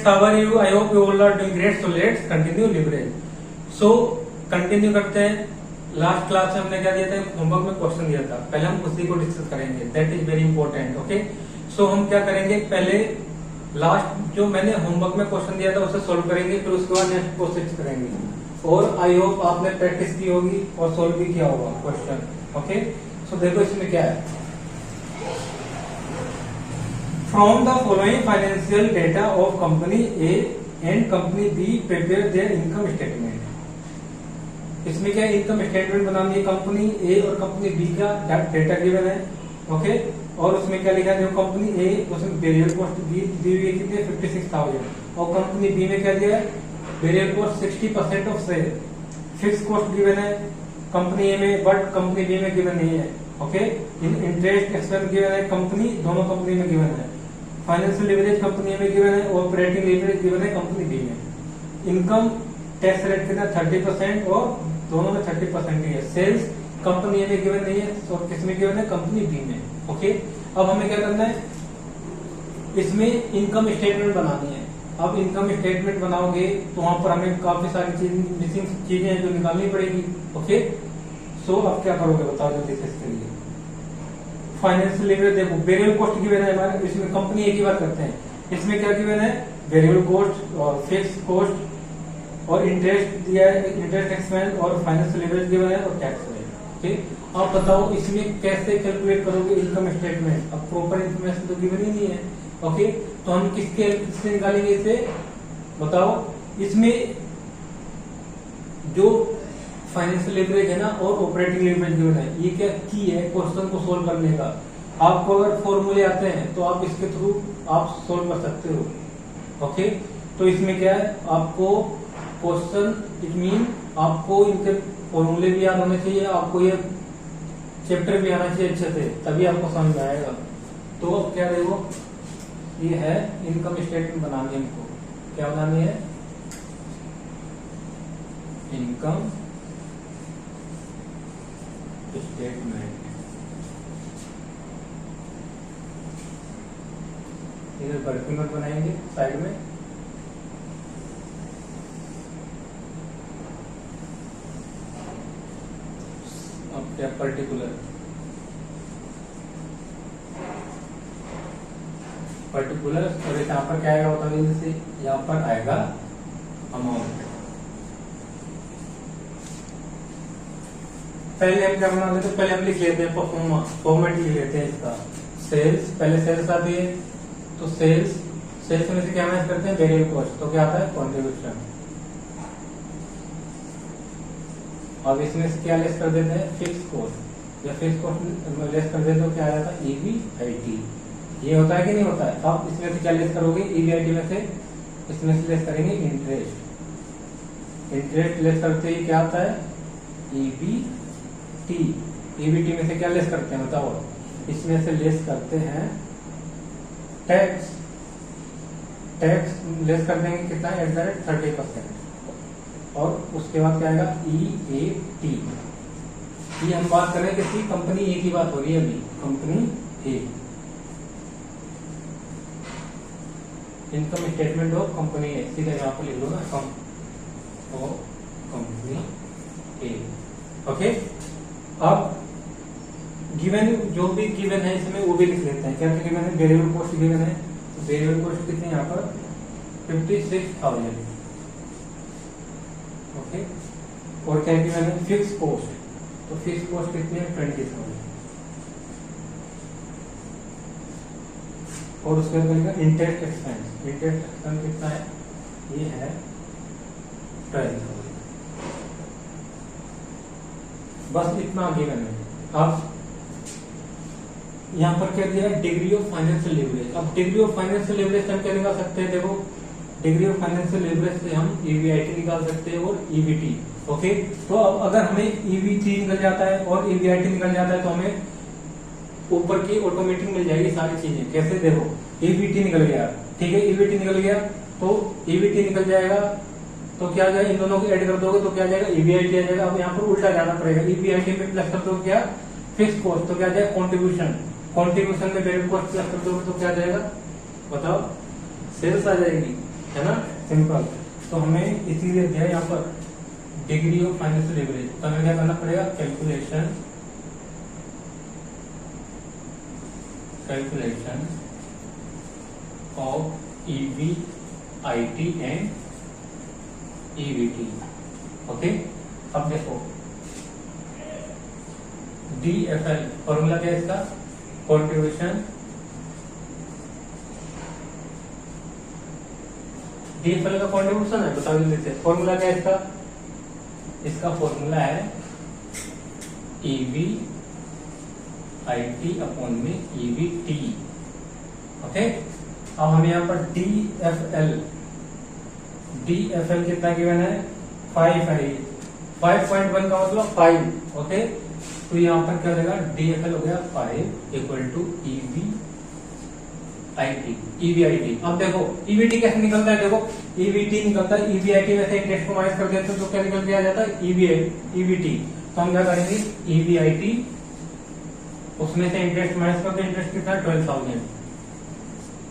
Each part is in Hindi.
How are you? I hope you all are doing great. So let's continue leverage. So continue करते हैं. लास्ट क्लास में हमने क्या दिया था? होमवर्क में क्वेश्चन दिया था. पहले हम उसी को डिस्कस करेंगे. That is very important. Okay, so हम क्या करेंगे? पहले लास्ट जो मैंने होमवर्क में क्वेश्चन दिया था उसे सोल्व करेंगे, फिर उसके बाद नेक्स्ट प्रोसेस करेंगे. और आई होप आपने प्रैक्टिस की होगी और सोल्व भी किया होगा क्वेश्चन. ओके, सो देखो इसमें क्या है. From the following financial data of company A and company be prepare their income statement. इसमें क्या इनकम स्टेटमेंट बनानी है? कंपनी ए और कंपनी बी का डेटा गिवन है. ओके, और उसमें क्या लिखा है? जो कंपनी ए उसमें वेरिएबल कॉस्ट दी हुई है कितनी? 56,000. और कंपनी बी में क्या दिया है? Variable cost 60% of sale. Fix cost given है कंपनी ए में, बट कंपनी बी में गिवन नहीं है. ओके, इंटरेस्ट एक्सपेंस गिवन है कंपनी दोनों कंपनी में गिवन है. फाइनेंशियल लीवरेज कंपनी ए में गिवन है, ऑपरेटिंग लीवरेज गिवन है कंपनी बी में. इनकम टैक्स रेट कितना? 30% और दोनों में 30% ही है. सेल्स कंपनी ए में गिवन नहीं है और किसमें गिवन है? कंपनी बी में. ओके, अब हमें क्या करना है? इसमें इनकम स्टेटमेंट बनानी है. अब इनकम स्टेटमेंट बनाओगे तो वहां पर हमें काफी सारी मिसिंग चीजें हैं जो निकालनी पड़ेगी. ओके, सो अब क्या करोगे बताओ जल्दी से इसके लिए. फाइनेंशियल लीवरेज देखो, वेरिएबल कॉस्ट गिवन है हमारे. इसमें कंपनी ए की बात करते हैं. इसमें क्या गिवन है? वेरिएबल कॉस्ट और फिक्स कॉस्ट और इंटरेस्ट दिया है, इंटरेस्ट एक्सपेंस और फाइनेंशियल लीवरेज गिवन है और टैक्स है. ओके, आप बताओ इसमें कैसे कैलकुलेट करोगे इनकम स्टेटमेंट? अब प्रॉपर इन्फॉर्मेशन तो गिवन ही नहीं है. ओके, तो हम किससे निकालेंगे इसे? बताओ. इसमें जो फाइनेंशियल लीवरेज है ना और ऑपरेटिंग लीवरेज गिवन है, ये क्या की है क्वेश्चन को सोल्व करने का. आपको अगर फॉर्मूले आते हैं तो आप इसके थ्रू आप सोल्व कर सकते हो. ओके, तो इसमें क्या है? आपको क्वेश्चन इट मीन आपको इनके फॉर्मूले भी याद होने चाहिए, आपको ये चैप्टर भी आना चाहिए अच्छे से, तभी आपको समझ में आएगा. तो अब क्या देखो, ये है इनकम स्टेटमेंट बनानी है हमको. क्या बनानी है? Income statement. इधर वर्किंग नोट बनाएंगे साइड में. अब क्या पर्टिकुलर और यहाँ पर क्या आएगा बताओ जैसे. यहाँ पर आएगा अमाउंट. पहले हम क्या बना लेते हैं? पहले हम लिख लेते हैं फॉर्मेट लिख लेते हैं इसका. सेल्स, पहले सेल्स आती है तो सेल्स में से क्या मैच करते हैं? Variable cost. तो क्या आता है? कॉन्ट्रीब्यूशन. अब इसमें से क्या लेस कर देते हैं? Fix cost. या फिक्स कॉस्ट लेस कर देते तो क्या आ जाता है? ईबीआईटी. ये होता है कि नहीं होता है? अब इसमें से क्या लेस करोगे? ईबीआईटी में से इसमें से लेस करेंगे इंटरेस्ट. इंटरेस्ट लेस करते ही क्या आता है? ईबीटी. ईबीटी में से क्या लेस करते हैं बताओ? इसमें से लेस करते हैं टैक्स. टैक्स लेस कर देंगे कितना? At the rate 30%. और उसके बाद क्या आएगा? ईएटी. ये हम बात कर रहे हैं किसी कंपनी ए की बात हो रही है अभी. Company A, income statement of company A. सीधा यहाँ पर लिख लो ना, कंपनी ए. ओके, अब गिवन जो भी गिवन है इसमें वो भी लिख लेते हैं. क्या गिवन है? वेरिएबल कॉस्ट गिवन है. तो वेरिएबल कॉस्ट कितनी यहाँ पर? 56,000. ओके, और क्या गिवन है? Fix cost. तो फिक्स कॉस्ट कितनी है? 20,000. और उसके बाद मिलेगा इंटरेस्ट एक्सपेंस. इंटरेस्ट एक्सपेंस कितना है? ये है 12,000. बस इतना गिवन है. अब यहाँ पर क्या दिया है? Degree of financial leverage. अब डिग्री ऑफ फाइनेंशियल लीवरेज हम क्या निकाल सकते हैं? देखो, डिग्री ऑफ फाइनेंशियल लीवरेज से हम ईबीआईटी निकाल सकते हैं और ईबीटी. ओके, तो अब अगर हमें ईबीटी निकल जाता है और ईबीआईटी निकल जाता है तो हमें ऊपर की ऑटोमेटिक मिल जाएगी सारी चीजें. कैसे? देखो, ईबीटी निकल गया, ठीक है, ईबीटी निकल गया तो ईबीटी निकल जाएगा तो क्या जाएगा? इन दोनों को ऐड कर दोगे तो क्या जाएगा? ईबीआईटी आ जाएगा. अब यहाँ पर उल्टा जाना पड़ेगा. ईबीआईटी में प्लस कर दो क्या? Fix cost. तो क्या जाएगा? कॉन्ट्रीब्यूशन. कॉन्ट्रीब्यूशन में वेरिएबल कॉस्ट प्लस कर दोगे तो क्या जाएगा बताओ? सेल्स आ जाएगी. है ना, सिंपल। तो हमें इसीलिए दिया यहाँ पर डिग्री ऑफ फाइनेंशियल लीवरेज, तो हमें क्या करना पड़ेगा, calculation of EBIT and EBT। Okay, अब देखो DFL फॉर्मूला क्या है इसका, कॉन्ट्रीब्यूशन। DFL का कॉन्ट्रीब्यूशन है, बताओ जल्दी से, फॉर्मूला क्या है इसका, इसका फॉर्मूला है EBIT अपॉन में EBT। ओके, अब हमें यहाँ पर DFL कितना गिवन है, 5 है, 5.1 का मतलब 5। ओके, तो यहाँ पर क्या हो जाएगा, DFL हो गया 5 इक्वल टू EBIT। अब देखो EBT कैसे निकलता है, देखो EBT निकलता है, EBIT में से इंटरेस्ट को माइनस कर देते हैं तो क्या निकल के आ जाता है, EBT। तो हम क्या करेंगे, EBIT उसमें से इंटरेस्ट माइनस करते, इंटरेस्ट कितना है 12,000।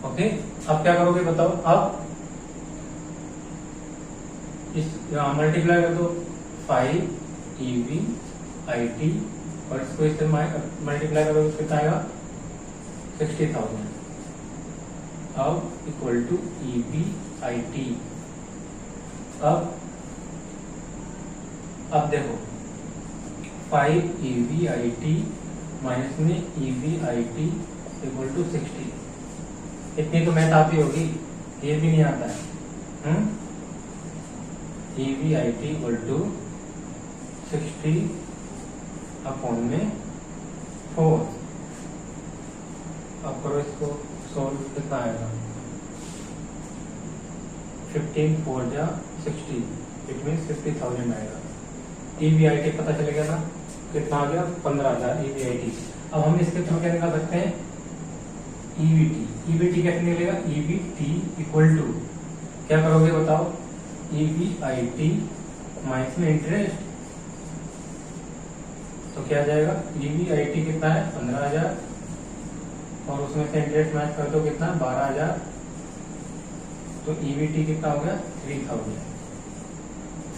ओके, अब क्या करोगे बताओ, अब इस मल्टीप्लाई कर दो 5 EBIT और इसको इससे मल्टीप्लाई करोगे तो कितना आएगा 60,000। अब इक्वल टू EBIT। अब देखो 5 EBIT माइनस में EBIT इक्वल टू 60। इतनी तो मैथ आती होगी, ये भी नहीं आता है। EBIT इक्वल टू 60 अपॉन में 4। अब करो इसको सोल्व, कितना आएगा 15 4 जा 60, इट मीन 50,000 आएगा। EBIT पता चलेगा ना, कितना आ गया 15,000 EBIT। अब हम इसके थ्रू क्या निकाल सकते हैं, EBT कैसे निकलेगा, EBT इक्वल टू क्या करोगे बताओ, EBIT माइनस में इंटरेस्ट, तो क्या आ जाएगा, EBIT कितना है 15,000 और उसमें से इंटरेस्ट माइनस कर दो कितना 12,000, तो EBT कितना हो गया 3,000।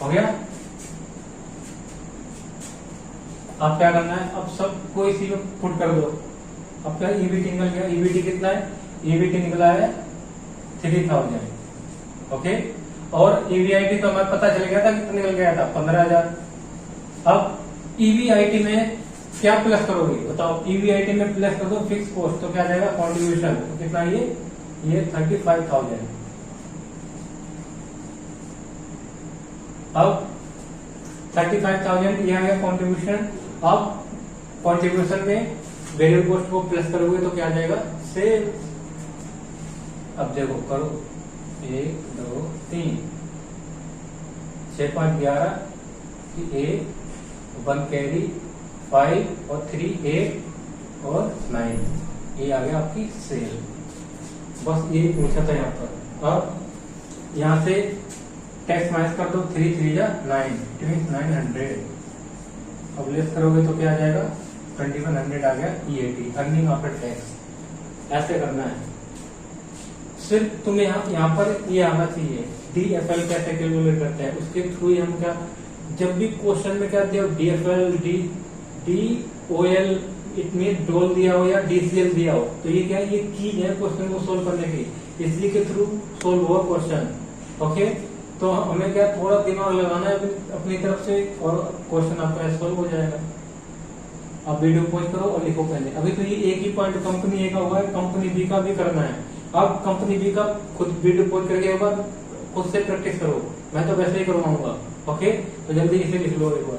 हो गया। अब क्या करना है, अब सबको इसी में पुट कर दो। अब क्या EBT निकल गया, EBT कितना है, EBT निकला है 3,000। ओके, और EBIT तो हमें पता चल गया था कितना निकल गया था 15,000। अब EBIT में क्या प्लस करोगे बताओ, EBIT में प्लस कर दो फिक्स कॉस्ट, तो क्या जाएगा कॉन्ट्रीब्यूशन, तो कितना ये 35,000। अब 35,000 ये आ गया कॉन्ट्रीब्यूशन। अब कॉन्ट्रीब्यूशन में वेरिएबल कॉस्ट को प्लस करोगे तो क्या आ जाएगा सेल। अब देखो करो 1 2 3 6 5 11 1 कैरी 5 और 3 8 और 9, ये आ गया आपकी सेल। बस ये पूछा था यहाँ पर। अब यहाँ से टैक्स माइनस कर दो, 3 3 जा 9, इट मीन 900। अब लेस करोगे तो क्या आ जाएगा 2100 आ गया EAT, अर्निंग आफ्टर टैक्स। ऐसे करना है, सिर्फ तुम्हें यहाँ पर ये आना चाहिए DFL कैसे कैलकुलेट करते हैं, उसके थ्रू ही हम क्या, जब भी क्वेश्चन में क्या दिया DFL DOL इट मीन डोल दिया हो या DCL दिया हो, तो ये क्या है, ये की है क्वेश्चन को सोल्व करने की, इसी के थ्रू सोल्व हुआ क्वेश्चन। ओके, तो हमें क्या थोड़ा दिमाग लगाना है अपनी तरफ से और क्वेश्चन आपका सोल्व हो जाएगा। अब वीडियो पॉज करो और लिखो पहले। अभी तो ये एक ही पॉइंट कंपनी ए का हुआ है, कंपनी बी का भी करना है। अब कंपनी बी का खुद वीडियो पॉज करके एक बार खुद से प्रैक्टिस करो, मैं तो वैसे ही करवाऊंगा। ओके, तो जल्दी इसे लिख लो एक बार।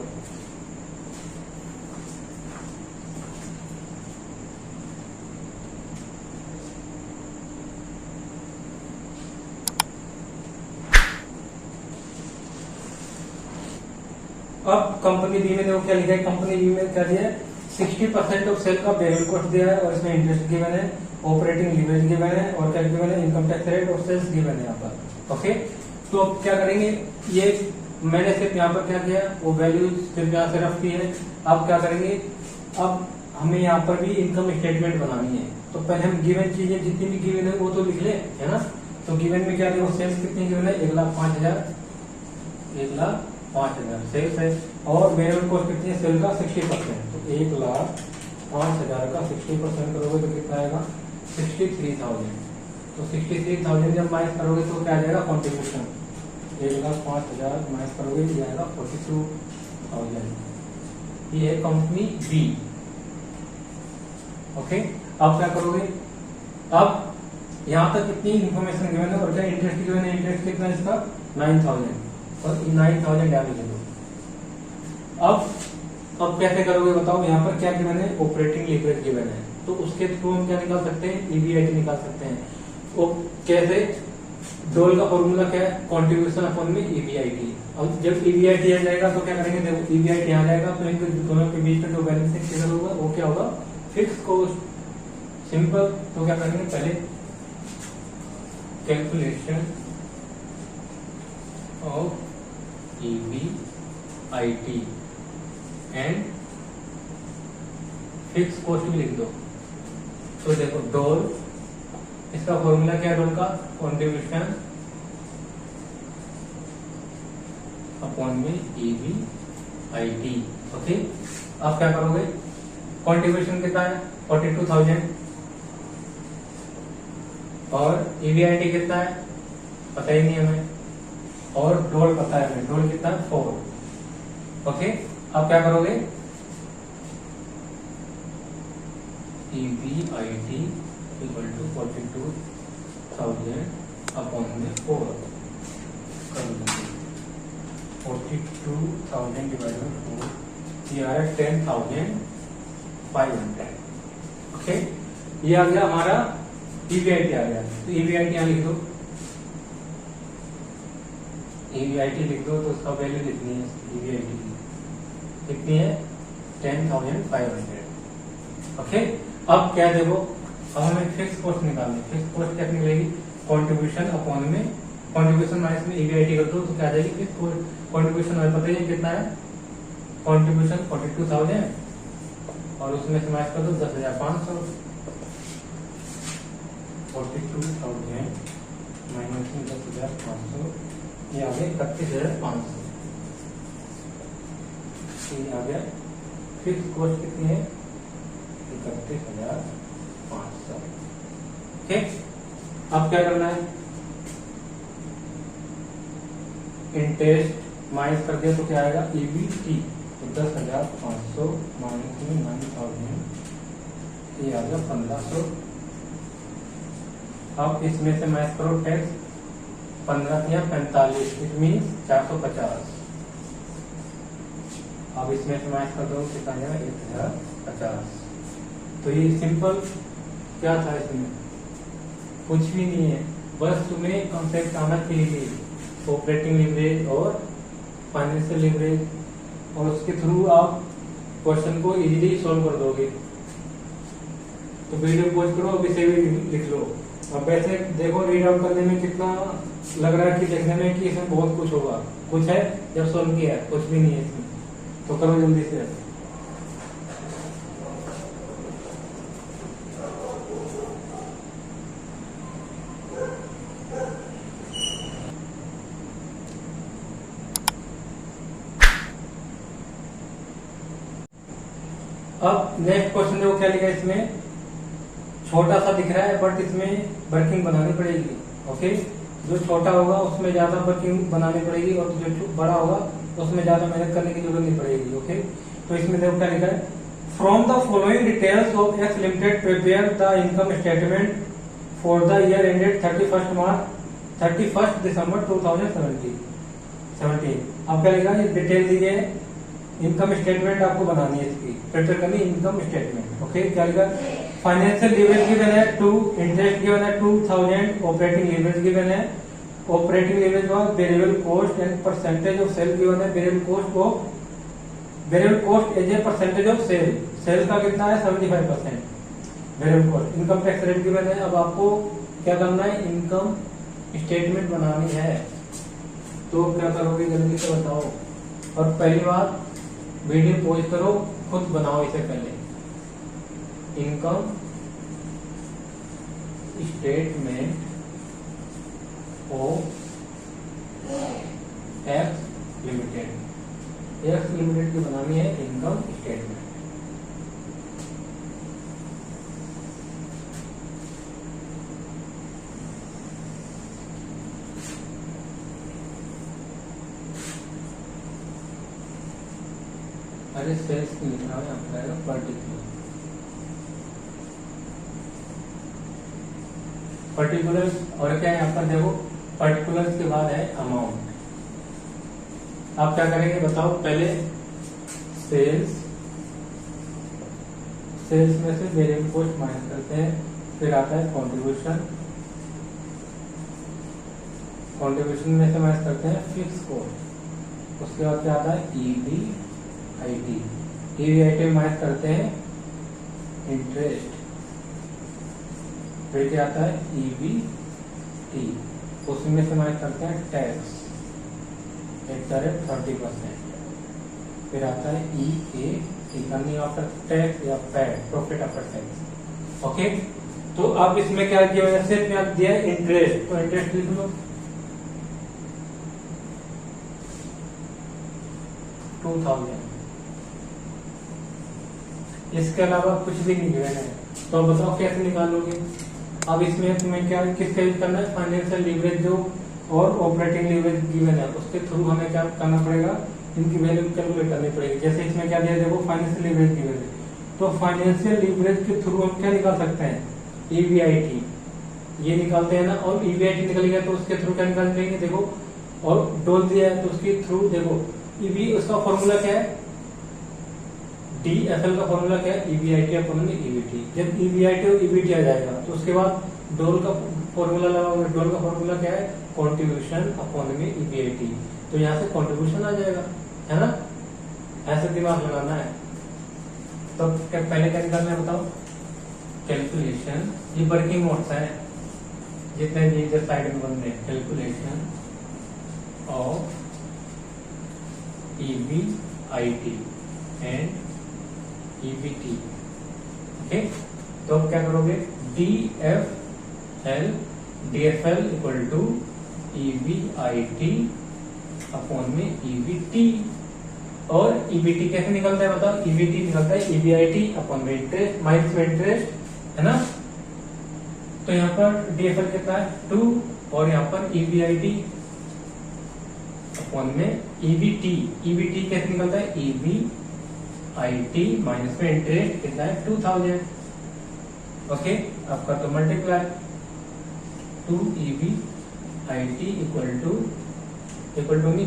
अब कंपनी बी में देखो क्या लिखा है, कंपनी बी में क्या दिया है, 60% ऑफ सेल का वेरिएबल कॉस्ट दिया है और इसमें इंटरेस्ट गिवन है, ऑपरेटिंग लीवरेज गिवन है और क्या गिवन है, इनकम टैक्स रेट और सेल्स गिवन है यहाँ पर। ओके, तो अब क्या करेंगे, ये मैंने सिर्फ यहाँ पर क्या किया, वो वैल्यू सिर्फ यहाँ से रख दी है। अब क्या करेंगे, अब हमें यहाँ पर भी इनकम स्टेटमेंट बनानी है, तो पहले हम गिवन चीजें जितनी भी गिवन है वो तो लिख ले, है ना। तो गिवन में क्या देखो सेल्स कितनी गिवन है 1,05,000, 1,05,000 सेल्स है और वेरिएबल कॉस्ट कितनी है सेल का 60%, तो 1,05,000 का 60% करोगे तो कितना आएगा 63,000। तो 63,000 जब माइनस करोगे तो क्या आ जाएगा कॉन्ट्रीब्यूशन, 1,05,000 माइनस करोगे ये आएगा 42,000। ये है कंपनी बी। ओके, अब क्या करोगे, अब यहाँ तक कितनी इन्फॉर्मेशन गिवन है और क्या इंटरेस्ट गिवन है, इंटरेस्ट कितना है इसका 9,000 और 9,000 डाल दो। अब कैसे करोगे बताओ, यहाँ पर क्या गिवन है ऑपरेटिंग लीवरेज गिवन है, तो उसके थ्रू हम क्या निकाल सकते हैं ईबीआईटी निकाल सकते हैं। वो कैसे, डोल का फॉर्मूला क्या है कॉन्ट्रीब्यूशन अपॉन में ईबीआईटी। अब जब ईबीआईटी आ जाएगा तो क्या करेंगे, देखो ईबीआईटी आ जाएगा तो इनके दोनों के बीच में जो बैलेंस फिगर होगा वो क्या होगा फिक्स कॉस्ट। सिंपल, तो क्या करेंगे पहले calculation of EBIT and fix cost भी लिख दो। तो देखो डोल, इसका फॉर्मूला क्या है डोल का कॉन्ट्रीब्यूशन अपॉन में ईबीआईटी। ओके, आप क्या करोगे, कॉन्ट्रीब्यूशन कितना है 42,000 और ईबीआईटी कितना है पता ही नहीं हमें, और डोल पता है हमें, डोल कितना है 4। ओके, आप क्या करोगे ईबीआईटी इक्वल टू 42,000 अपॉन में 4 कर देंगे, 42,000 डिवाइडेड बाय 4 ये आ रहा है 10,500। ओके, ये आ गया हमारा ईबीआईटी आ गया। तो ईबीआईटी यहाँ लिख दो, ईबीआईटी लिख दो तो उसका वैल्यू कितनी है ईबीआईटी की कितनी है 10,500। ओके, अब क्या देखो, अब हमें फिक्स कॉस्ट निकालनी, फिक्स कॉस्ट क्या निकलेगी कॉन्ट्रीब्यूशन अपॉन में कॉन्ट्रीब्यूशन माइनस में ईबीआईटी कर दो तो क्या आ जाएगी फिक्स कॉन्ट्रीब्यूशन हमें पता है कितना है कॉन्ट्रीब्यूशन 42,000 और उसमें से माइनस कर दो 10,500, 42,000 माइनस में 10,500 ये आ गया 31,500। ये आ गया फिक्स कॉस्ट कितनी है 31,500। ठीक, अब क्या करना है इंटरेस्ट माइनस कर दिया तो क्या आएगा ईबीटी, तो 10,500 माइनस में 9,000 ये आ गया 1,500। अब इसमें से माइनस करो टैक्स 15 या 45 इट मीन 450। अब इसमें से माइनस कर दो कितना आएगा 1,050। तो ये सिंपल क्या था, इसमें कुछ भी नहीं है, बस तुम्हें कॉन्सेप्ट आना चाहिए ऑपरेटिंग लिवरेज और फाइनेंशियल लिवरेज, और उसके थ्रू आप क्वेश्चन को इजीली सॉल्व कर दोगे। तो वीडियो पॉज करो, अब इसे भी लिख लो। अब वैसे देखो रीड आउट करने में कितना लग रहा है कि देखने में कि इसमें बहुत कुछ होगा, कुछ है जब सॉल्व किया है कुछ भी नहीं है इसमें, तो करो जल्दी से। अब नेक्स्ट क्वेश्चन देखो क्या लिखा है इसमें, छोटा सा दिख रहा है बट इसमें वर्किंग बनानी पड़ेगी। ओके, जो छोटा होगा उसमें ज्यादा वर्किंग बनानी पड़ेगी और जो बड़ा होगा उसमें ज्यादा मेहनत करने की जरूरत नहीं पड़ेगी। ओके, तो इसमें देखो क्या लिखा है, from the following details of x limited prepare the income statement for the year ended 31 दिसंबर 2017। अब क्या लिखा है, ये डिटेल दी गई है, इनकम स्टेटमेंट आपको बनानी है, इसकी प्रिपेयर करनी इनकम स्टेटमेंट। ओके, क्या लिखा, फाइनेंशियल लीवरेज गिवन है 2, इंटरेस्ट गिवन है 2,000, ऑपरेटिंग लीवरेज गिवन है, ऑपरेटिंग लीवरेज का variable cost and percentage of sale given है, variable cost as a percentage of sale, sale का कितना है 75% variable cost, income tax rate given है। अब आपको क्या करना है, इनकम स्टेटमेंट बनानी है, तो क्या करोगे जल्दी से बताओ। और पहली बात वीडियो पॉज करो, खुद बनाओ इसे पहले, income statement of x limited. X limited की बनानी है इनकम स्टेटमेंट। अरे सेल्स की लिखना है, यहाँ पर आएगा पर्टिकुलर। पर्टिकुलर और क्या है यहाँ पर देखो, पर्टिकुलर के बाद है अमाउंट। आप क्या करेंगे बताओ, पहले सेल्स, सेल्स में से वेरिएबल कॉस्ट माइनस करते हैं, फिर आता है कंट्रीब्यूशन, कंट्रीब्यूशन में से माइनस करते हैं फिक्स कॉस्ट, उसके बाद क्या आता है ईबीआईटी, ईबीआईटी में माइनस करते हैं इंटरेस्ट, फिर क्या आता है ईबीटी, उसमें से माइनस करते हैं टैक्स एट द रेट 30%, फिर आता है EAT आफ्टर टैक्स या PAT, profit after tax. Okay, तो अब इसमें क्या किया, वैसे में आप दिया है इंटरेस्ट, तो इंटरेस्ट लिख लो 2000। इसके अलावा कुछ भी नहीं गिवन है, तो अब बताओ कैसे निकालोगे। अब इसमें तुम्हें क्या किसका यूज करना है, फाइनेंशियल लीवरेज जो और ऑपरेटिंग लीवरेज गिवन है, उसके थ्रू हमें क्या करना पड़ेगा, इनकी वैल्यू कैलकुलेट करनी पड़ेगी। जैसे इसमें क्या दिया, देखो फाइनेंशियल लीवरेज गिवन है, तो फाइनेंशियल लीवरेज के थ्रू हम क्या निकाल सकते हैं, ईबीआईटी, ये निकालते हैं ना, और ईबीआईटी निकल गया तो उसके थ्रू क्या निकाल देंगे, देखो, और डोल दिया है तो उसके थ्रू देखो ईबी, उसका फॉर्मूला क्या है, डीएफएल का फॉर्मूला क्या है, ईबीआईटी अपॉन में ईबीटी। जब ईबीआईटी और ईबीटी आ जाएगा तो उसके बाद डोल का फॉर्मूला लगाओगे, डोल का फॉर्मूला क्या है, कंट्रीब्यूशन अपॉन में ईबीआईटी, तो यहाँ से कंट्रीब्यूशन आ जाएगा, है ना, ऐसे दिमाग लगाना है। तो क्या पहले क्या निकालना है बताओ, कैलकुलेशन, ये वर्किंग नोट्स है जितने भी इधर साइड में बन रहे हैं, calculation of EBIT and EBT. Okay, तो अब क्या करोगे, DFL equal to EBIT upon में ईबीटी, और ईबीटी कैसे निकलता है बताओ, ईबीटी निकलता है ईबीआईटी अपॉन में इंटरेस्ट माइनस में इंटरेस्ट, है ना। तो यहाँ पर डीएफएल कितना है 2, और यहाँ पर ईबीआईटी अपॉन में ईबीटी, ईबीटी कैसे निकलता है, ईबीआईटी माइनस में इंटरेस्ट कितना है 2000। ओके, आपका तो multiply 2 EBIT equal to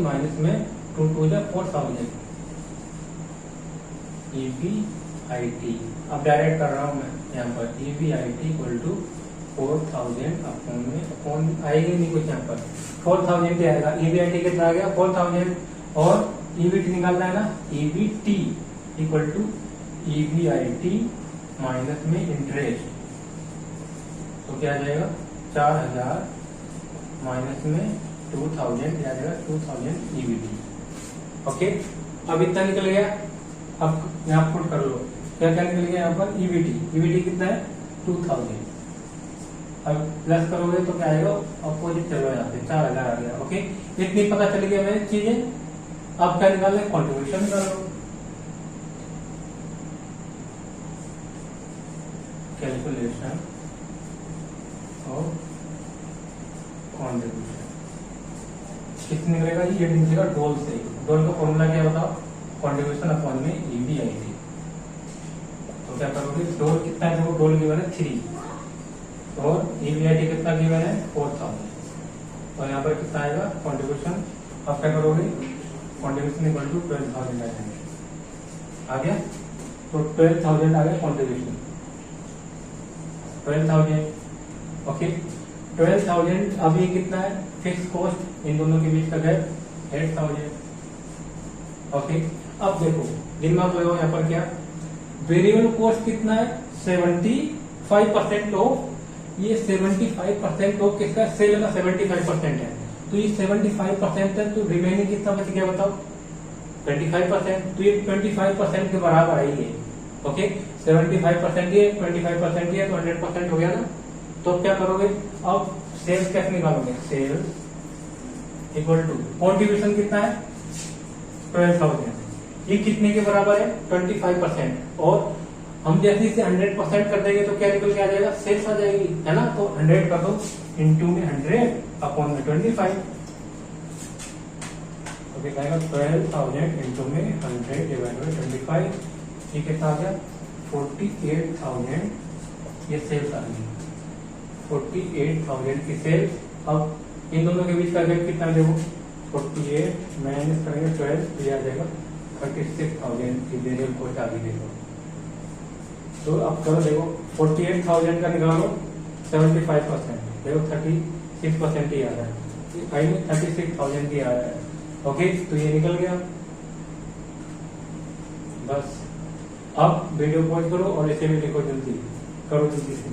minus में 2 2 जा 4000 ईबीआईटी। अब डायरेक्ट कर रहा हूं मैं यहाँ पर, ईबीआईटी इक्वल टू 4000 अपॉन आएगी नहीं कुछ, यहाँ पर 4000 ही आएगा, ईबीआईटी कितना आ गया 4000, और ईबीटी निकालना है ना, EBT equal to EBIT minus में इंटरेस्ट, तो क्या आ जाएगा 4000 माइनस में 2000, क्या आ जाएगा 2000 ईबीटी। ओके, अब इतना निकल गया, अब यहाँ पुट कर लो, क्या क्या निकल गया यहाँ पर, ईबीटी कितना है 2000, अब प्लस करोगे तो क्या आएगा, अपोजिट चलो यहाँ पे 4000 आ गया। ओके, इतनी पता चल गया हमें चीजें। अब क्या निकालना है, कॉन्ट्रीब्यूशन करो, कैलकुलेशन और कॉन्ट्रीब्यूशन कितने निकलेगा, ये निकलेगा डोल से। डोल का फॉर्मूला क्या बताओ, कॉन्ट्रीब्यूशन अपॉन में ईबीआईटी। तो क्या करोगे, डोल कितना है, देखो डोल गिवन है 3, और ईबीआईटी कितना गिवन है 4000, और यहाँ पर कितना आएगा कंट्रीब्यूशन। अब क्या करोगे, कंट्रीब्यूशन इक्वल टू 12000 आ गया, तो 12000 आ गया कंट्रीब्यूशन, 12000। ओके, 12000। अब ये कितना है, फिक्स कॉस्ट, इन दोनों के बीच का गैप 8000। ओके, अब देखो दिमाग लगाओ, यहाँ पर क्या वेरिएबल कॉस्ट कितना है 75% ऑफ, ये 75% ऑफ किसका, सेल का 75% है, तो ये 75% है, तो रिमेनिंग कितना बच गया बताओ 25%, तो ये 25% के बराबर आई है। ओके, 75% ये 25% ये, तो 100% हो गया ना। तो अब क्या करोगे, अब सेल्स कैसे निकालोगे, सेल्स इक्वल टू कॉन्ट्रीब्यूशन कितना है 12,000, ये कितने के बराबर है 25%। और हम जैसे इसे 100% कर देंगे तो क्या निकल के आ जाएगा, सेल्स आ जाएगी, है ना। तो 100 कर दो, इंटू में 100 अपॉन में 25, तो क्या आएगा 12,000 इंटू में 100 डिवाइड बाई 25, ये कितना आ गया 48,000, ये सेल्स आ गई 48,000 की सेल्स। अब इन दोनों के बीच का गैप कितना है देखो, 48 माइनस करेंगे 12, तो ये आ जाएगा 36,000 की वेरिएबल कॉस्ट आ गई देखो। तो अब करो देखो 48,000 का निकालो 75%, देखो 36% ही आ रहा है, आई में 36,000 ही आ रहा है। ओके, तो ये निकल गया। बस अब वीडियो पॉज करो और इसे भी लिखो, जल्दी करो जल्दी से।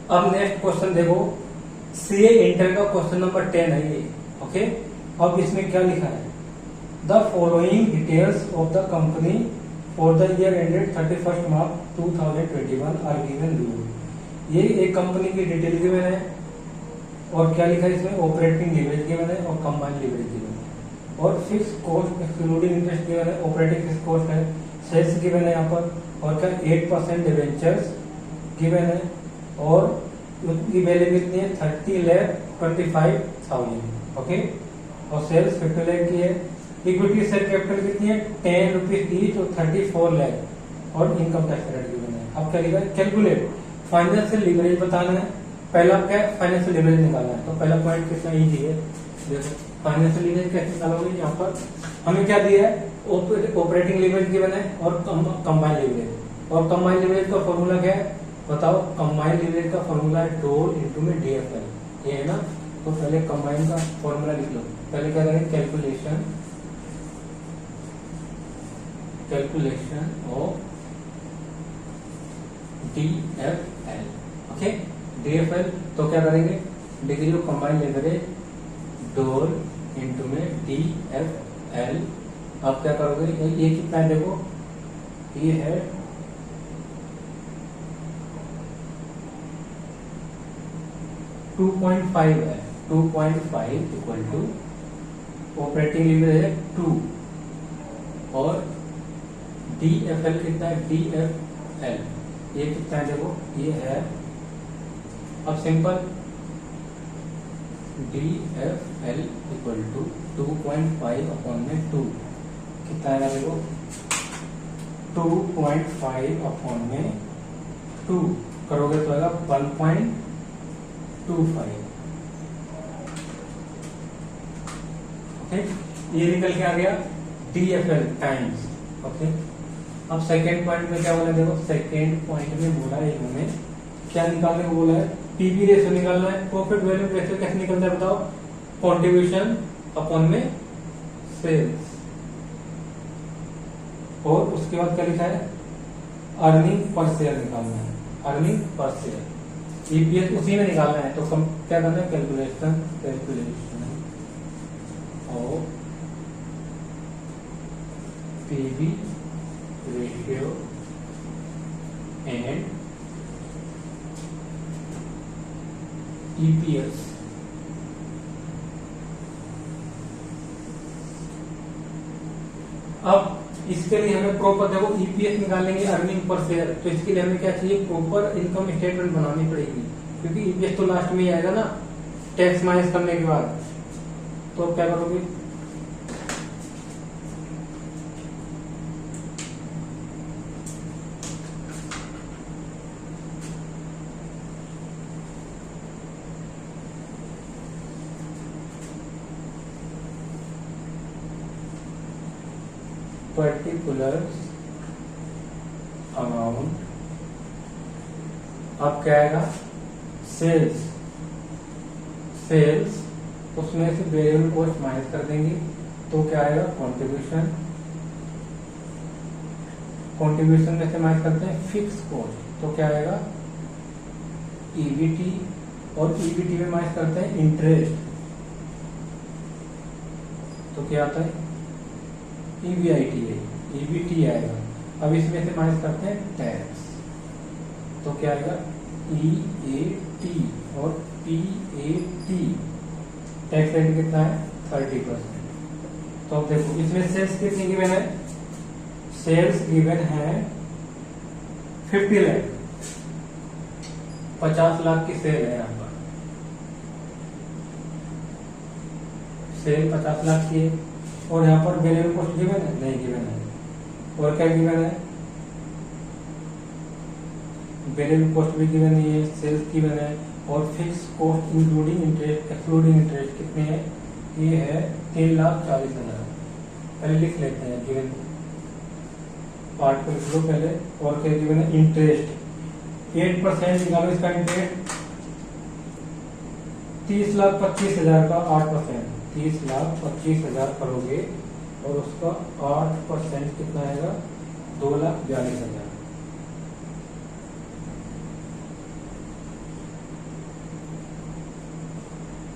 अब नेक्स्ट क्वेश्चन देखो, सीए इंटर का क्वेश्चन नंबर 10 है ये। ओके, अब इसमें क्या लिखा है, the following details of the company for the year ended 31 March 2021 are given below. ये एक कंपनी की डिटेल गिवन है और क्या लिखा है इसमें, ऑपरेटिंग लीवरेज गिवन है और कंबाइंड लीवरेज गिवन है, और fix cost excluding interest given है, ऑपरेटिंग फिक्स कॉस्ट है, सेल्स गिवन है यहाँ पर, और क्या 8% डिवेंचर्स गिवन है, और उनकी वैल्यू कितनी है 30,25,000। ओके, और सेल्स 50 लाख की है, इक्विटी शेयर कैपिटल कितनी है 10 रुपीज ईच और 34 लाख, और इनकम टैक्स रेट गिवन है। अब क्या लिखा है, कैलकुलेट फाइनेंशियल लीवरेज बताना है। पहला क्या फाइनेंशियल लीवरेज निकालना है, तो पहला पॉइंट कितना इजी है, देखो फाइनेंशियल लीवरेज कैसे निकालोगे, यहाँ पर हमें क्या दिया है, ऑपरेटिंग लीवरेज गिवन है और कंबाइंड लीवरेज, और कंबाइंड लीवरेज का फॉर्मूला क्या है बताओ, कंबाइंड लीवरेज का फॉर्मूला है डोल इंटू में डीएफएल, ये है ना। तो पहले कंबाइंड का फॉर्मूला लिख लो, पहले क्या करेंगे calculation of DFL. Okay, DFL तो क्या करेंगे, डिग्री ऑफ कंबाइंड लीवरेज डोल इंटू में डीएफएल। अब क्या करोगे, ये कितना है देखो, ये है 2.5 है, 2.5 इक्वल टू ऑपरेटिंग लीवरेज है 2, और डीएफएल कितना है, डीएफएल ये कितना है देखो, ये है, अब simple DFL equal to 2.5 upon में 2 कितना है देखो, 2.5 अपॉन में 2 करोगे तो आएगा 1.25। ओके, ये निकल के आ गया डीएफएल टाइम्स। ओके, अब सेकेंड पॉइंट में क्या बोला देखो, सेकेंड पॉइंट में बोला है इन्होंने क्या निकालने को बोला है, पीवी रेशियो निकालना है। प्रॉफिट वैल्यू रेशियो कैसे निकलता है बताओ, कंट्रीब्यूशन अपॉन में सेल्स, और उसके बाद क्या लिखा है, अर्निंग पर शेयर निकालना है, अर्निंग पर शेयर, ईपीएस उसी में निकालना है। तो क्या करना है, calculation of PV ratio and EPS. अब इसके लिए हमें प्रॉपर देखो ईपीएस निकालेंगे, अर्निंग पर शेयर, तो इसके लिए हमें क्या चाहिए, प्रॉपर इनकम स्टेटमेंट बनानी पड़ेगी, क्योंकि ईपीएस तो लास्ट में ही आएगा ना टैक्स माइनस करने के बाद। तो क्या करोगे, पर्टिकुलर अमाउंट, अब क्या आएगा, सेल्स, सेल्स उसमें से वेरिएबल कॉस्ट माइनस कर देंगे, तो क्या आएगा, कंट्रीब्यूशन, कंट्रीब्यूशन में से माइनस करते हैं फिक्स कॉस्ट, तो क्या आएगा ईबीटी और ईबीटी में माइनस करते हैं इंटरेस्ट, तो क्या आता है ईबीआईटी है, ईबीटी आएगा। अब इसमें से माइनस करते हैं टैक्स, तो क्या आएगा ईएटी और पीएटी। टैक्स रेट कितना है 30%। तो अब देखो इसमें सेल्स कितनी गिवन है, सेल्स गिवन है 50 लाख, 50 लाख की सेल है। यहाँ पर सेल 50 लाख की है और यहाँ पर वेरिएबल कॉस्ट गिवन है, नहीं गिवन है। और क्या गिवन है, वेरिएबल कॉस्ट भी गिवन है, सेल्स गिवन है और fix cost including interest excluding interest कितने हैं, ये है 3,40,000। पहले लिख लेते हैं गिवन पार्ट को लिख लो पहले। और क्या गिवन है, इंटरेस्ट 8% निकालो इसका इंटरेस्ट, 30,25,000 का 8%, 30,25,000 करोगे और उसका 8% कितना आएगा 2,42,000।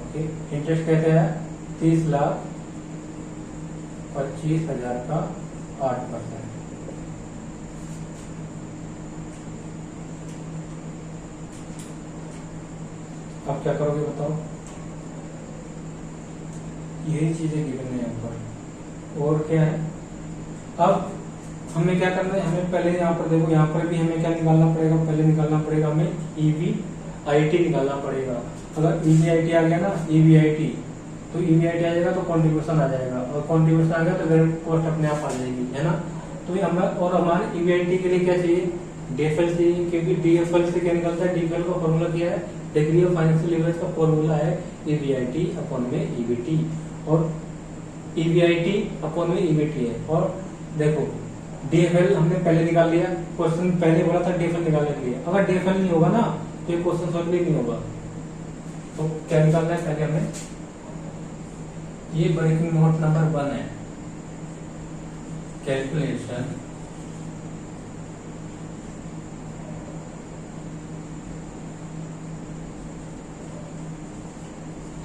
ओके, इंटरेस्ट कहते हैं 30,25,000 का 8%। अब क्या करोगे बताओ, यही चीजें गिवन है यहाँ पर। और क्या है, अब हमें क्या करना है, हमें पहले यहाँ पर देखो, यहाँ पर भी हमें क्या निकालना पड़ेगा, पहले निकालना पड़ेगा हमें ईबीआईटी निकालना पड़ेगा। अगर ईबीआईटी आ गया ना, ईबीआईटी, तो ईबीआईटी आ जाएगा तो कंट्रीब्यूशन आ जाएगा, और कंट्रीब्यूशन आ गया तो वेरिएबल कॉस्ट अपने आप आ जाएगी, है ना। तो हमारे ईबीआईटी के लिए क्या चाहिए, डीएफएल चाहिए, क्योंकि डीएफएल से क्या निकलता है, डीएफएल का फॉर्मूला क्या है, डिग्री ऑफ फाइनेंशियल लीवरेज का फॉर्मूला है ईबीआईटी अपॉन में ईबीटी, और ईबीआईटी अपॉन में ईबीटी है। और देखो डीएफएल हमने पहले निकाल लिया, क्वेश्चन पहले बोला था डीएफएल निकालने के लिए। अगर डीएफएल नहीं होगा ना तो ये क्वेश्चन सॉल्व भी नहीं होगा। तो क्या निकालना है पहले हमें, ये वर्किंग नोट नंबर 1 है, कैलकुलेशन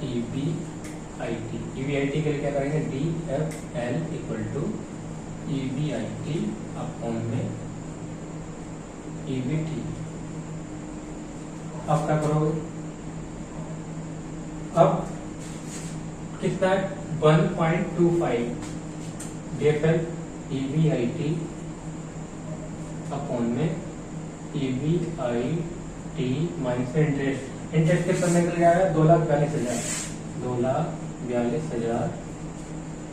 ईबीआईटी। ईबीआईटी के लिए क्या करेंगे, DFL equal to EBIT upon में ईबीटी। अब क्या करोगे, अब कितना है 1.25 डीएफएल ईबीआईटी अपॉन में ईबीआईटी माइनस इंटरेस्ट। इंटरेस्ट कितना निकल जाएगा 2,42,000, 2,42,000।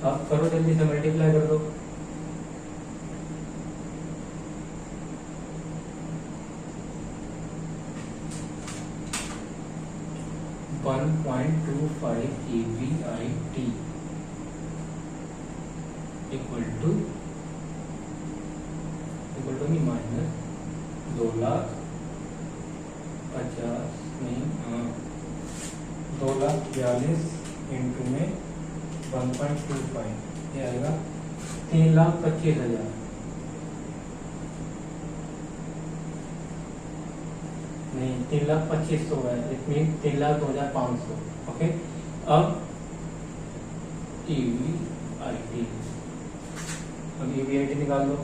अब करो जल्दी से मल्टीप्लाई कर दो, EBIT इक्वल टू नहीं माइनस 2,50,000 नहीं, 2,42,000 इंटू में 1.25 ये आएगा 3,25,000। नहीं 3,25,000 है, इट मीन 3,02,500। ओके, अब ईबीआईटी, अब ईबीआईटी निकाल लो।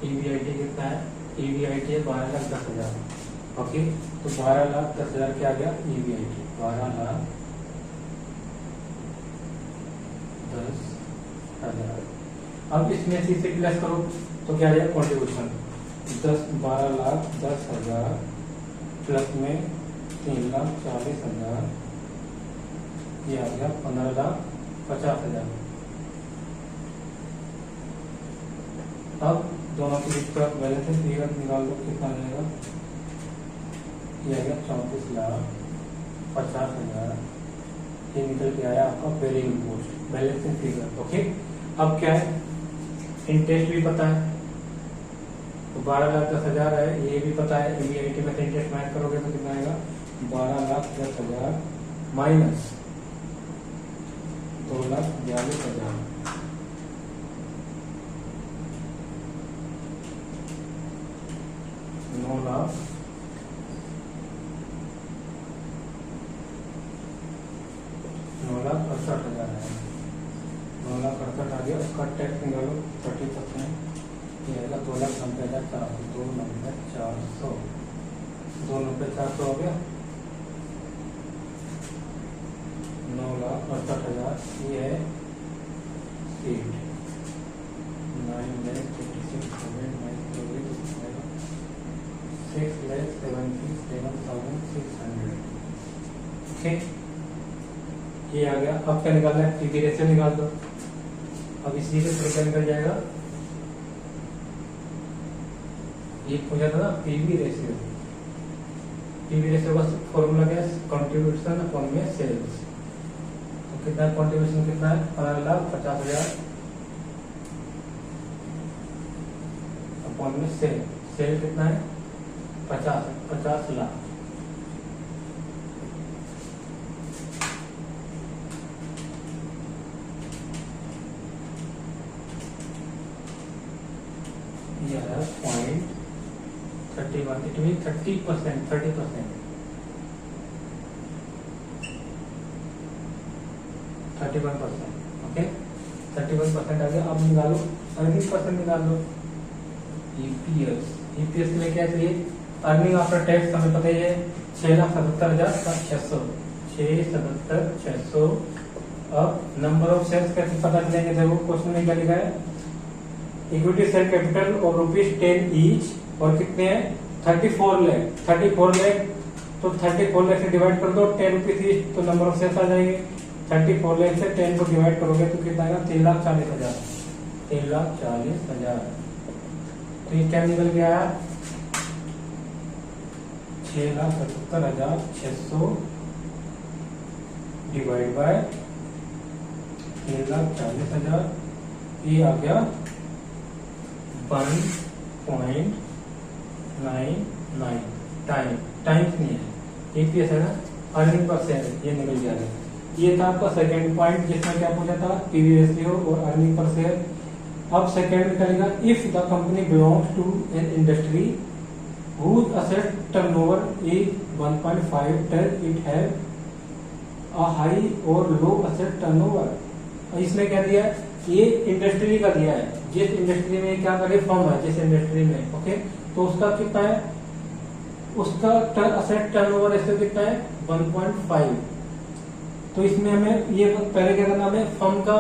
ईबीआईटी कितना है, ईबीआईटी है 12,10,000। ओके, तो 12,10,000 क्या आ गया ईबीआईटी, 12,10,000। अब इसमें से इसे प्लस करो तो क्या आ जाएगा कॉन्ट्रीब्यूशन, 12,10,000 प्लस में 3,40,000, ये आ गया 15,50,000। अब दोनों के बीच का बैलेंस फिगर निकाल लो, कितना आ जाएगा, ये आ गया 34,50,000। ये निकल के आया आपका variable cost balancing figure. Okay, अब क्या है, इंटरेस्ट भी पता है, तो 12,10,000 है, ये भी पता है। एलिजिबिलिटी में इंटरेस्ट माइनस करोगे तो कितना आएगा, 12,10,000 माइनस 2,42,000, 9,68,000 है। 9,68,000 आ गया। उसका टैक्स निकालो 30%, ये आएगा 2,90,400, 2,90,400, 2,90,400 हो गया। 9,68,000 ये है सीट 6,77,600। ठीक, ये आ गया। अब क्या निकालना है, पीवी रेशियो निकाल दो। अब इसी के थ्रू क्या निकल जाएगा, ये पूछा था ना पीवी रेशियो। पीवी रेशियो का फॉर्मूला क्या है, कंट्रीब्यूशन अपॉन में सेल्स। तो कितना कंट्रीब्यूशन कितना है, 15,50,000 अपॉन में सेल। सेल कितना है, 50 लाख। यह है 0.31, इट मीन 30%, 30%, 31%। ओके, 31% आ गया। अब निकालो अर्निंग परसेंट निकाल दो, ईपीएस। ईपीएस में क्या चाहिए, अर्निंग आफ्टर टैक्स हमें पता ही है 6,77,600, 6,77,600। अब नंबर ऑफ शेयर्स कैसे पता चलेंगे, देखो क्वेश्चन में क्या लिखा है, इक्विटी शेयर कैपिटल और ₹10 ईच, और कितने हैं 34 लाख। 34 लाख, तो 34 लाख से डिवाइड कर दो 10 रुपीज ईच, तो नंबर ऑफ शेयर्स आ जाएंगे। 34 लाख से 10 को डिवाइड करोगे तो कितना आएगा, 3,40,000, 3,40,000। तो ये क्या निकल गया, 6,77,600 डिवाइड बाय 3,40,000, ये आ गया 1.99 टाइम्स नहीं है, ईपीएस है ना, अर्निंग पर शेयर, ये निकल गया है। ये था आपका सेकंड पॉइंट, जिसमें क्या पूछा था, पीवी रेशियो और अर्निंग पर शेयर। अब सेकंड में करेगा, if the company belongs to an industry whose asset turnover is 1.5, does it have a high or low asset turnover? इसमें क्या दिया है, ये इंडस्ट्री का दिया है, जिस इंडस्ट्री में क्या करे फर्म है, जिस इंडस्ट्री में, ओके, तो उसका कितना है, उसका असेट टर्नओवर रेशियो कितना है, 1.5। तो इसमें हमें ये पहले क्या करना, हमें फर्म का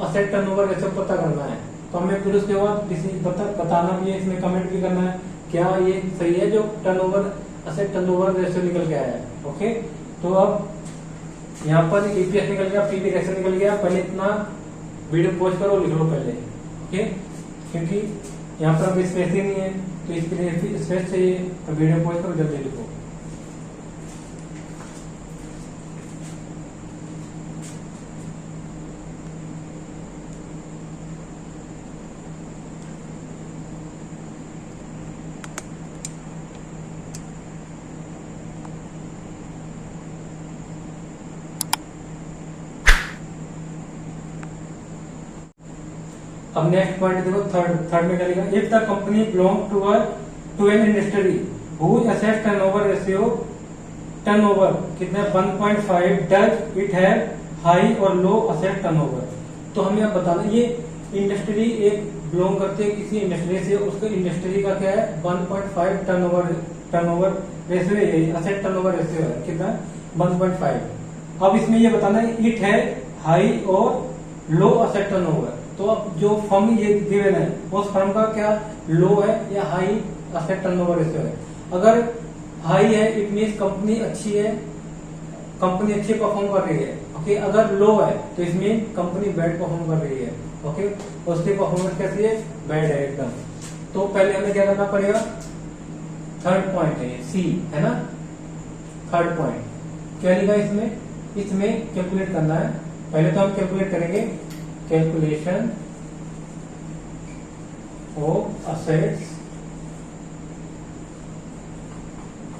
असेट टर्नओवर रेशियो पता करना है। तो हमें फिर उसके बाद बताना भी है, इसमें कमेंट भी करना है क्या ये सही है जो टर्नओवर असेट टर्नओवर रेशियो निकल के आया है। ओके, तो अब यहाँ पर ईपीएस निकल गया, पीवी रेशियो निकल गया। पहले इतना वीडियो पॉज करो, लिख लो पहले, ओके, क्योंकि यहाँ पर अभी स्पेस ही नहीं है, तो इसके लिए स्पेस चाहिए। तो वीडियो पॉज करो, जल्दी लिखो। अब नेक्स्ट पॉइंट देखो, थर्ड में क्या लिखा, if the company belong to an industry whose asset turnover ratio, turnover कितना 1.5, डज इट हैव हाई और लो असेट टर्नओवर। तो हमें अब बताना, ये इंडस्ट्री एक बिलोंग करते हैं किसी इंडस्ट्री से, उसका इंडस्ट्री का क्या है 1.5 टर्नओवर रेशियो है, असेट टर्नओवर रेशियो है कितना 1.5। अब इसमें ये बताना है इट है हाई और लो असेट टर्नओवर। तो अब जो फर्म ये गिवन है, उस फर्म का क्या लो है या हाई असेट टर्नओवर रेशियो है। अगर हाई है इट मींस कंपनी अच्छी है, कंपनी अच्छी परफॉर्म कर रही है, ओके। अगर लो है तो इसमें कंपनी बैड परफॉर्म कर रही है, ओके, उसकी परफॉर्मेंस कैसी है, बैड है एकदम। तो पहले हमें क्या करना पड़ेगा, थर्ड पॉइंट है सी, है ना, थर्ड पॉइंट क्या लिखा इसमें कैलकुलेट करना है। पहले तो हम कैलकुलेट करेंगे, calculation of assets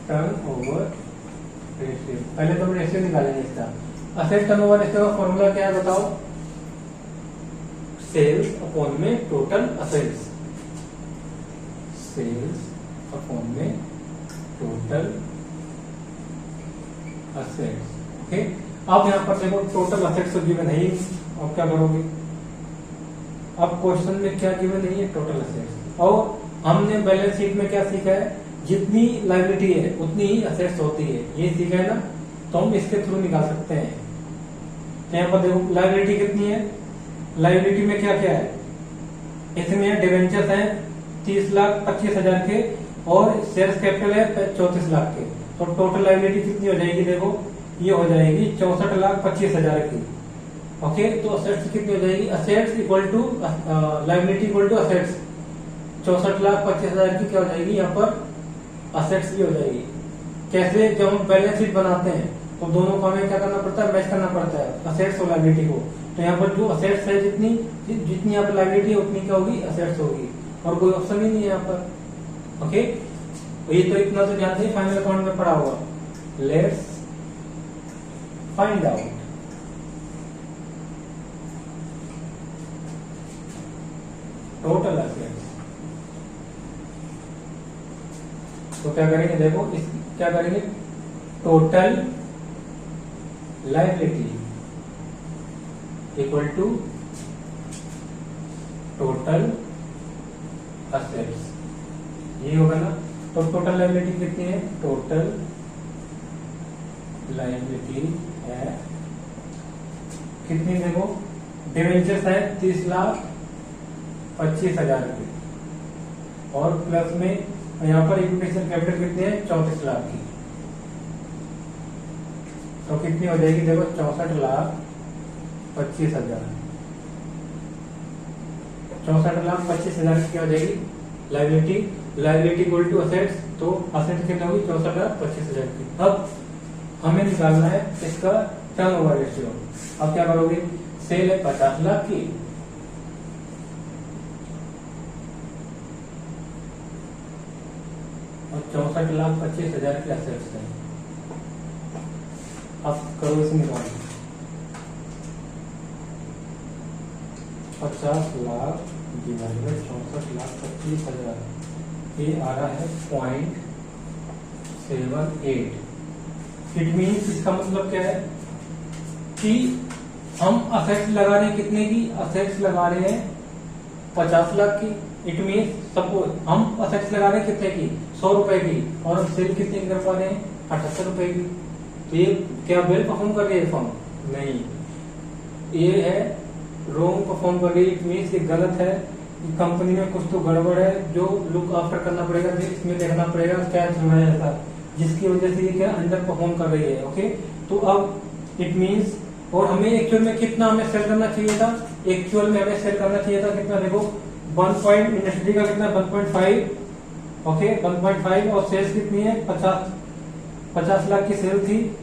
turnover ratio. पहले तो हम रेशियो निकालेंगे इसका। असेट टर्नओवर रेशियो का फॉर्मूला क्या है बताओ? सेल्स अपॉन में टोटल असेट्स, सेल्स अपॉन में टोटल असेट्स। ओके, अब यहां पर देखो टोटल असेट्स तो गिवन है ही, अब क्या करोगे? अब क्वेश्चन में क्या गिवन नहीं है? Total assets. और हमने बैलेंस शीट में क्या सीखा है? जितनी लायबिलिटी है उतनी ही असेट्स होती है, ये सीखा है ना, तो हम इसके थ्रू निकाल सकते हैं। यहाँ पर देखो लायबिलिटी कितनी है, लायबिलिटी में क्या क्या है? इसमें डिवेंचर्स हैं 30,25,000 के और शेयर्स कैपिटल है 34 लाख के, तो टोटल लायबिलिटी कितनी हो जाएगी? देखो ये हो जाएगी 64,25,000 की। ओके, तो असेट्स कितनी हो जाएगी? Assets equal to liability equal to assets, 64,25,000 की क्या हो जाएगी? यहाँ पर असेट्स भी हो जाएगी। कैसे? जब हम बैलेंस शीट बनाते हैं तो दोनों को हमें क्या करना पड़ता है? मैच करना पड़ता है, असेट्स और लायबिलिटी को। तो यहाँ पर जो असेट्स है जितनी जितनी यहाँ पर लायबिलिटी है उतनी क्या होगी? असेट्स होगी, और कोई ऑप्शन ही नहीं है यहाँ पर। ओके, तो ये तो इतना तो ध्यान से फाइनल अकाउंट में पड़ा हुआ। Let's find out total assets. तो क्या करेंगे? देखो इस क्या करेंगे? Total liability equal to total assets, ये होगा ना। तो टोटल लायबिलिटी कितनी है? टोटल लायबिलिटी है कितनी? देखो डिवेंचर्स है 30,25,000 की, और प्लस में यहाँ पर इक्विटी कैपिटल कितनी है? 34 लाख की। तो कितनी हो जाएगी? देखो 64,25,000, 64,25,000 की क्या हो जाएगी? Liability. Liability equal to assets, तो असेट्स कितनी होगी? 64,25,000 की। अब हमें निकालना है इसका टर्नओवर रेशियो। अब क्या करोगे? सेल है 50 लाख की, और 64,25,000 के असेट्स है। अब करो इसे निकालो। 50 लाख डिवाइड बाई 64,25,000, ये आ रहा है 0.78। इट मीन्स इसका मतलब क्या है कि हम असेट्स लगा रहे हैं कितने की? असेट्स लगा रहे हैं 50 लाख की। इट मीन्स सपोज हम असेट्स लगा रहे हैं कितने की? 100 रुपए की, और हम सेल कितने कर पा रहे हैं? 78 रुपए की। तो ये क्या वेल परफॉर्म कर रही है फर्म? नहीं, ये है रॉन्ग परफॉर्म कर रही है। इट मीन्स ये गलत है, कंपनी में कुछ तो गड़बड़ है जो लुक आफ्टर करना पड़ेगा, इसमें देखना पड़ेगा क्या चल रहा है ऐसा, जिसकी वजह से ये क्या अंडर परफॉर्म कर रही है। ओके, तो अब इट मीन्स, और हमें एक्चुअल में कितना हमें सेल करना चाहिए था? एक्चुअल में हमें सेल करना चाहिए था कितना? देखो 1 पॉइंट, इंडस्ट्री का कितना? 1.5। ओके, 1.5, और सेल्स कितनी है? 50 लाख की सेल थी,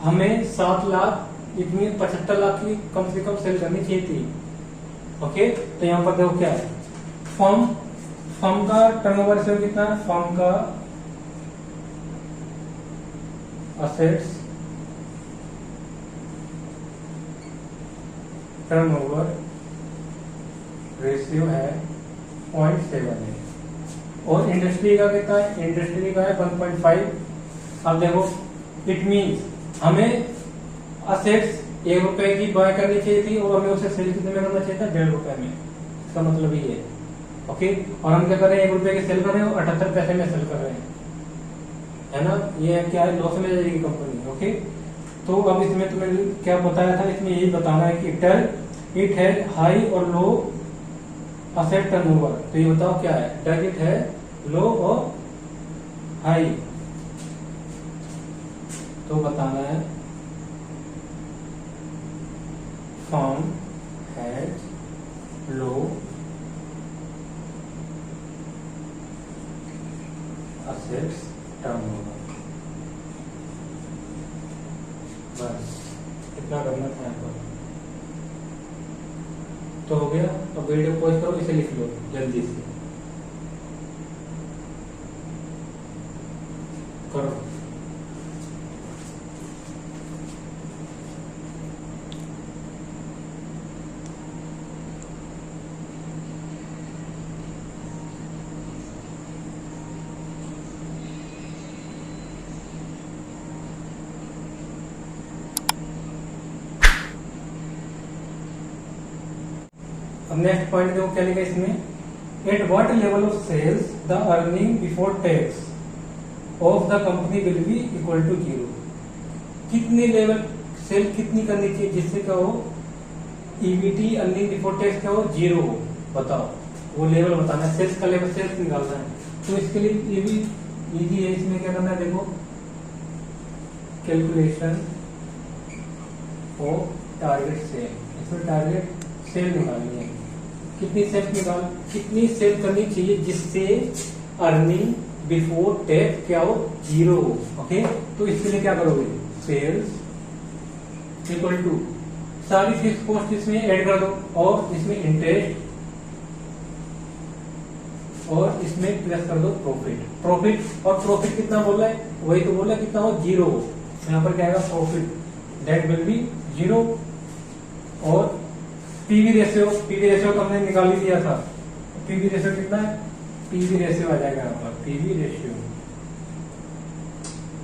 हमें 7 लाख, इतनी 75 लाख की कम से कम सेल करनी चाहिए थी। ओके, तो यहाँ पर देखो क्या है? फर्म का टर्नओवर रेशियो कितना है? फर्म का असेट्स टर्नओवर रेशियो है 0.78, और इंडस्ट्री का कितना है? इंडस्ट्री का है 1.5। अब देखो इट मीन्स हमें असेट्स 1 रुपए की बाय करनी चाहिए थी, और हमें उसे सेल कितने में करना चाहिए था? 1.5 रुपए में। इसका मतलब ये है। ओके, और हम क्या कर रहे हैं? 1 रुपए की सेल कर रहे हैं और 78 पैसे में सेल कर रहे हैं, है ना। ये क्या है? लॉस में जाएगी कंपनी। ओके, तो अब इसमें तुम्हें क्या बताया था? इसमें यही बताना है कि इट है हाई और लो असेट टर्नओवर। तो ये बताओ क्या है? डज इट है लो और हाई? तो बताना है firm has low assets turnover. बस इतना करना था यहाँ पर। तो हो गया। अब वीडियो पॉज करो, इसे लिख लो जल्दी से करो। अब नेक्स्ट पॉइंट देखो क्या लिखा इसमें, at what level of sales the earning before tax of the company will be equal to 0। कितनी लेवल सेल कितनी करनी चाहिए जिससे क्या हो, ईबीटी अर्निंग बिफोर टैक्स क्या हो, 0 हो। बताओ वो लेवल बताना है, सेल्स का लेवल सेल्स निकालना है। तो इसके लिए ये भी इजी है। इसमें क्या करना है देखो, कैलकुलेशन ऑफ टारगेट सेल, इसमें टारगेट सेल निकालनी है। कितनी सेल करनी चाहिए जिससे अर्निंग बिफोर टैक्स क्या हो, 0 हो। ओके, तो इसके लिए क्या करोगे, सेल्स इक्वल टू सारी फिक्स कॉस्ट इसमें ऐड कर दो और इसमें इंटरेस्ट और इसमें प्लस कर दो प्रॉफिट। और प्रॉफिट कितना बोल रहा है, वही तो बोल रहा है कितना हो, 0 हो। यहाँ पर क्या आएगा, प्रॉफिट दैट विल बी 0। और पीवी रेशियो तो हमने निकाल ही दिया था। पीवी रेशियो कितना है, पीवी रेशियो आ जाएगा यहाँ पर, पीवी रेशियो।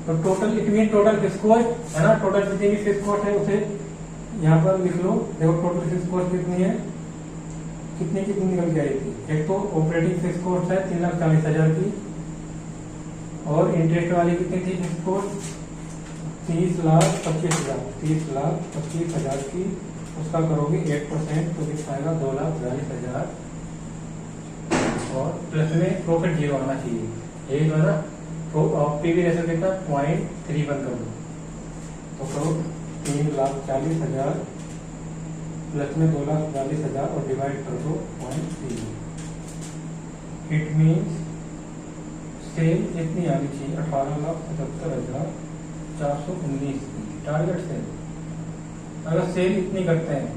तो total it mean total fix cost है ना, टोटल जितनी भी फिक्स कॉस्ट है उसे यहाँ पर लिख लो। देखो टोटल फिक्स कॉस्ट कितनी है, कितनी निकल के आई थी। एक तो ऑपरेटिंग फिक्स कॉस्ट है 3,40,000 की, और इंटरेस्ट वाली कितनी थी फिक्स कॉस्ट, 30,25,000 30,25,000 की। उसका करोगे 8% तो कितना आएगा, 2,42,000। और प्लस में प्रॉफिट 0 आना चाहिए, यही जो है ना। पीवी रेशियो कितना 0.31 कर दो, तो करो 3,40,000 प्लस में 2,42,000 और डिवाइड कर दो 0.3। इट मीन्स सेल इतनी आनी चाहिए, 18,77,419 की टारगेट सेल। अगर सेल इतनी करते हैं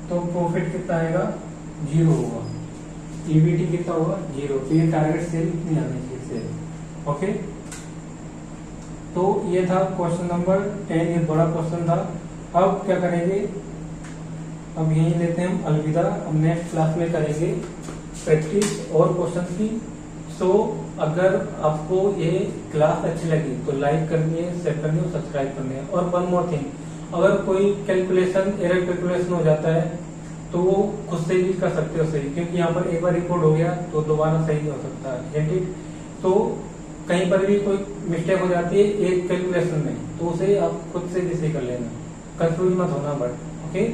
तो प्रॉफिट कितना आएगा, 0 होगा। ईबीटी कितना होगा, 0। तो ये टारगेट सेल इतनी आनी चाहिए सेल। ओके, तो ये था क्वेश्चन नंबर 10, ये बड़ा क्वेश्चन था। अब क्या करेंगे, अब यही लेते हैं हम अलविदा। अब नेक्स्ट क्लास में करेंगे प्रैक्टिस और क्वेश्चन की। सो अगर आपको ये क्लास अच्छी लगी तो लाइक करनी है, शेयर करनी है और सब्सक्राइब करनी है। और वन मोर थिंग, अगर कोई कैलकुलेशन एरर कैलकुलेशन हो जाता है तो वो खुद से भी कर सकते हो सही, क्योंकि यहाँ पर एक बार रिकॉर्ड हो गया तो दोबारा सही नहीं हो सकता है। तो कहीं पर भी कोई मिस्टेक हो जाती है एक कैलकुलेशन में, तो उसे आप खुद से भी सही कर लेना, कंफ्यूज मत होना। बट ओके,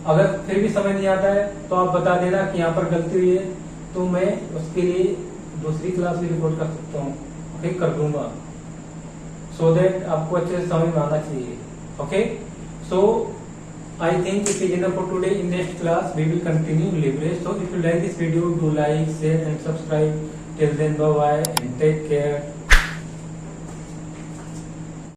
अगर फिर भी समझ नहीं आता है तो आप बता देना कि यहाँ पर गलती हुई है, तो मैं उसके लिए दूसरी क्लास भी रिकॉर्ड कर सकता हूँ। ओके, कर दूंगा, सो दैट आपको अच्छे से समझ में आना चाहिए। Okay, so I think it is enough for today. In next class we will continue leverage. So if you like this video, do like, share and subscribe. Till then, bye bye and take care.